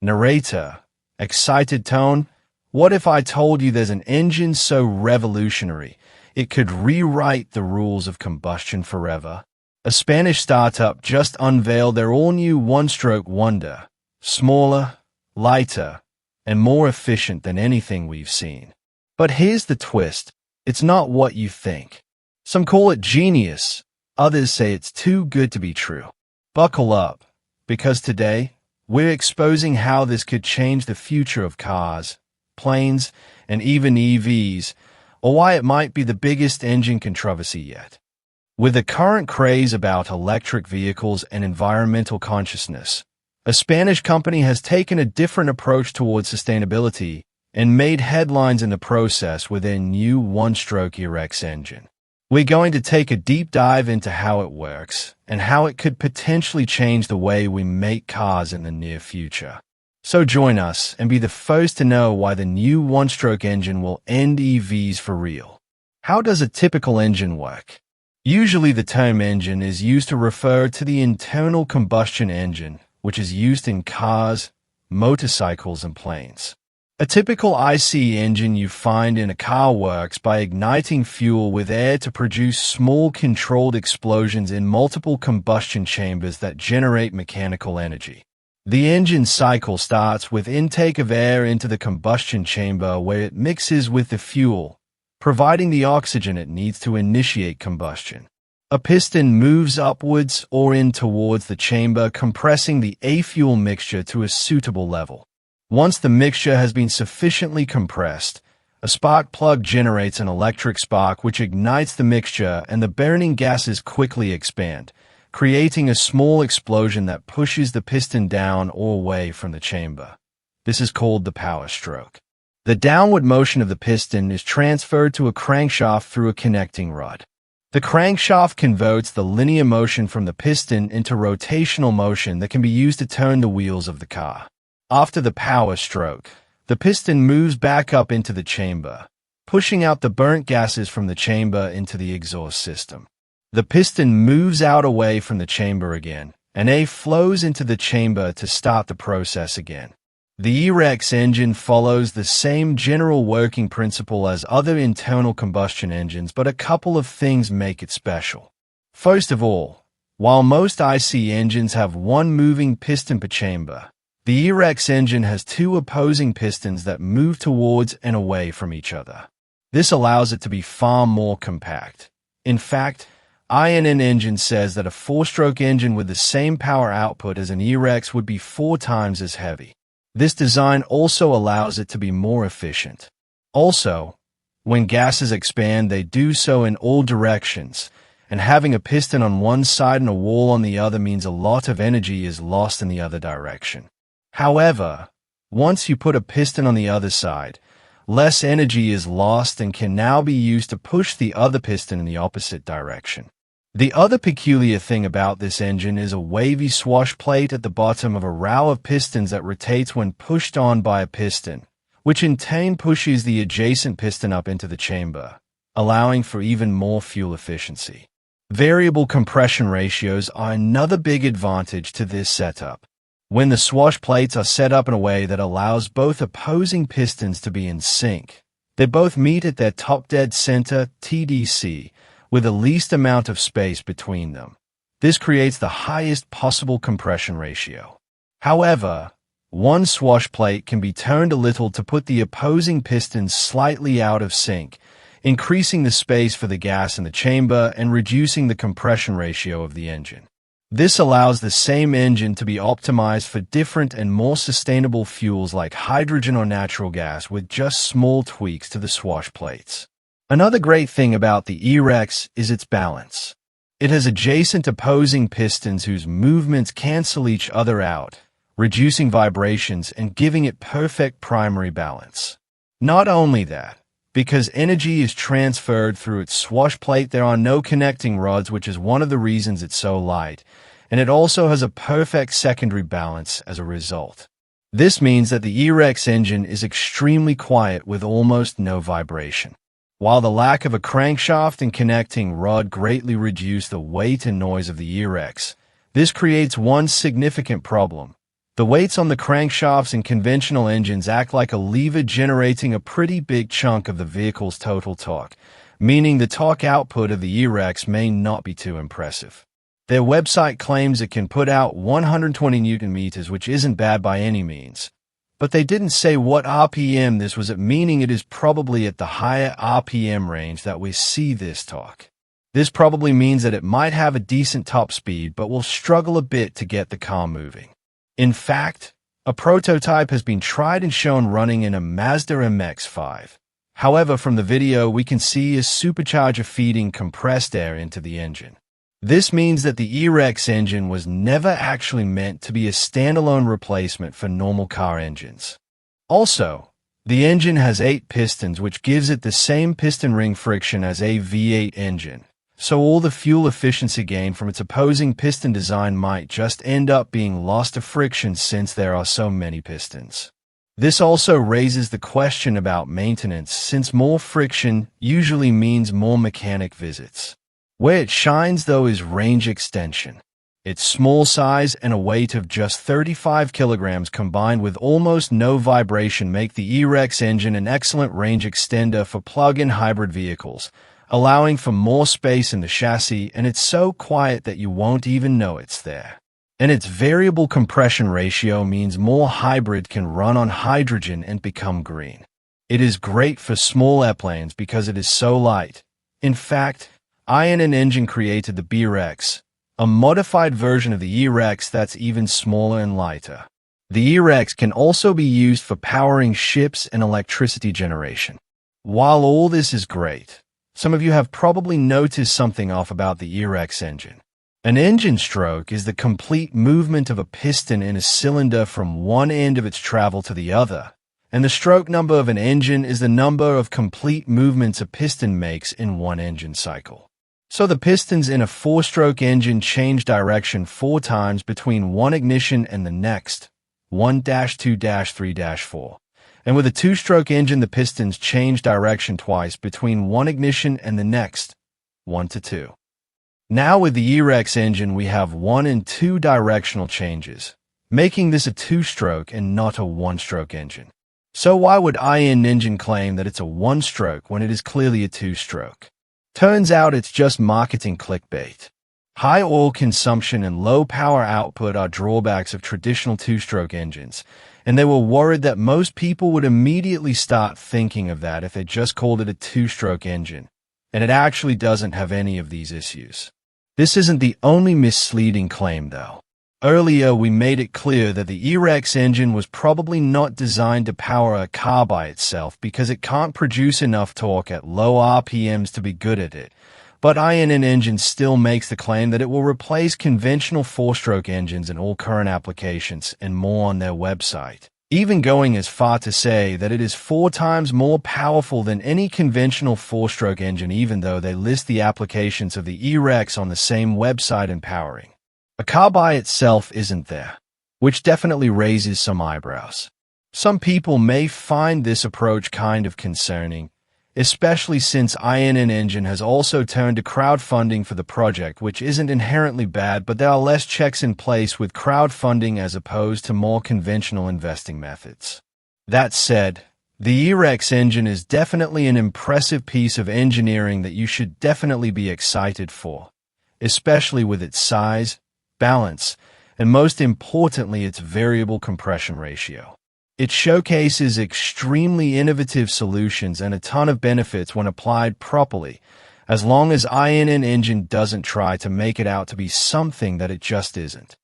Narrator, excited tone. What if I told you there's an engine so revolutionary it could rewrite the rules of combustion forever? A Spanish startup just unveiled their all-new one-stroke wonder, smaller, lighter, and more efficient than anything we've seen. But here's the twist. It's not what you think. Some call it genius. Others say it's too good to be true. Buckle up, because today, we're exposing how this could change the future of cars, planes, and even EVs, or why it might be the biggest engine controversy yet. With the current craze about electric vehicles and environmental consciousness, a Spanish company has taken a different approach towards sustainability and made headlines in the process with their new one-stroke ERX engine. We're going to take a deep dive into how it works and how it could potentially change the way we make cars in the near future. So join us and be the first to know why the new one-stroke engine will end EVs for real. How does a typical engine work? Usually the term engine is used to refer to the internal combustion engine, which is used in cars, motorcycles, and planes. A typical IC engine you find in a car works by igniting fuel with air to produce small controlled explosions in multiple combustion chambers that generate mechanical energy. The engine cycle starts with intake of air into the combustion chamber where it mixes with the fuel, providing the oxygen it needs to initiate combustion. A piston moves upwards or in towards the chamber, compressing the A-fuel mixture to a suitable level. Once the mixture has been sufficiently compressed, a spark plug generates an electric spark which ignites the mixture and the burning gases quickly expand, creating a small explosion that pushes the piston down or away from the chamber. This is called the power stroke. The downward motion of the piston is transferred to a crankshaft through a connecting rod. The crankshaft converts the linear motion from the piston into rotational motion that can be used to turn the wheels of the car. After the power stroke, the piston moves back up into the chamber, pushing out the burnt gases from the chamber into the exhaust system. The piston moves out away from the chamber again, and air flows into the chamber to start the process again. The ERX engine follows the same general working principle as other internal combustion engines, but a couple of things make it special. First of all, while most IC engines have one moving piston per chamber, the ERX engine has two opposing pistons that move towards and away from each other. This allows it to be far more compact. In fact, INN Engine says that a four-stroke engine with the same power output as an ERX would be 4 times as heavy. This design also allows it to be more efficient. Also, when gases expand, they do so in all directions, and having a piston on one side and a wall on the other means a lot of energy is lost in the other direction. However, once you put a piston on the other side, less energy is lost and can now be used to push the other piston in the opposite direction. The other peculiar thing about this engine is a wavy swash plate at the bottom of a row of pistons that rotates when pushed on by a piston, which in turn pushes the adjacent piston up into the chamber, allowing for even more fuel efficiency. Variable compression ratios are another big advantage to this setup. When the swash plates are set up in a way that allows both opposing pistons to be in sync, they both meet at their top dead center, TDC, with the least amount of space between them. This creates the highest possible compression ratio. However, one swash plate can be turned a little to put the opposing pistons slightly out of sync, increasing the space for the gas in the chamber and reducing the compression ratio of the engine. This allows the same engine to be optimized for different and more sustainable fuels like hydrogen or natural gas with just small tweaks to the swash plates. Another great thing about the ERX is its balance. It has adjacent opposing pistons whose movements cancel each other out, reducing vibrations and giving it perfect primary balance. Not only that, because energy is transferred through its swash plate, there are no connecting rods, which is one of the reasons it's so light, and it also has a perfect secondary balance as a result. This means that the ERX engine is extremely quiet with almost no vibration. While the lack of a crankshaft and connecting rod greatly reduce the weight and noise of the ERX, this creates one significant problem. The weights on the crankshafts in conventional engines act like a lever generating a pretty big chunk of the vehicle's total torque, meaning the torque output of the E-Rex may not be too impressive. Their website claims it can put out 120 Newton meters, which isn't bad by any means. But they didn't say what RPM this was at, meaning it is probably at the higher RPM range that we see this torque. This probably means that it might have a decent top speed, but will struggle a bit to get the car moving. In fact, a prototype has been tried and shown running in a Mazda MX-5. However, from the video we can see a supercharger feeding compressed air into the engine. This means that the E-Rex engine was never actually meant to be a standalone replacement for normal car engines. Also, the engine has 8 pistons, which gives it the same piston ring friction as a V8 engine, so all the fuel efficiency gain from its opposing piston design might just end up being lost to friction since there are so many pistons. This also raises the question about maintenance, since more friction usually means more mechanic visits. Where it shines, though, is range extension. Its small size and a weight of just 35 kilograms combined with almost no vibration make the E-Rex engine an excellent range extender for plug-in hybrid vehicles, allowing for more space in the chassis, and it's so quiet that you won't even know it's there. And its variable compression ratio means more hybrid can run on hydrogen and become green. It is great for small airplanes because it is so light. In fact, INN Engine created the B-Rex, a modified version of the E-Rex that's even smaller and lighter. The E-Rex can also be used for powering ships and electricity generation. While all this is great, some of you have probably noticed something off about the E-Rex engine. An engine stroke is the complete movement of a piston in a cylinder from one end of its travel to the other, and the stroke number of an engine is the number of complete movements a piston makes in one engine cycle. So the pistons in a 4-stroke engine change direction 4 times between one ignition and the next, 1-2-3-4. And with a 2-stroke engine, the pistons change direction twice between one ignition and the next, 1-2. Now with the E-Rex engine, we have 1 and 2 directional changes, making this a 2-stroke and not a 1-stroke engine. So why would INN Engine claim that it's a 1-stroke when it is clearly a 2-stroke? Turns out it's just marketing clickbait. High oil consumption and low power output are drawbacks of traditional 2-stroke engines, and they were worried that most people would immediately start thinking of that if they just called it a 2-stroke engine, and it actually doesn't have any of these issues. This isn't the only misleading claim, though. Earlier, we made it clear that the E-Rex engine was probably not designed to power a car by itself because it can't produce enough torque at low RPMs to be good at it. But INN Engine still makes the claim that it will replace conventional 4-stroke engines in all current applications, and more on their website, even going as far to say that it is 4 times more powerful than any conventional 4-stroke engine, even though they list the applications of the E-Rex on the same website and powering. A car by itself isn't there, which definitely raises some eyebrows. Some people may find this approach kind of concerning, especially since INN Engine has also turned to crowdfunding for the project, which isn't inherently bad, but there are less checks in place with crowdfunding as opposed to more conventional investing methods. That said, the E-Rex engine is definitely an impressive piece of engineering that you should definitely be excited for, especially with its size, balance, and most importantly, its variable compression ratio. It showcases extremely innovative solutions and a ton of benefits when applied properly, as long as INN Engine doesn't try to make it out to be something that it just isn't.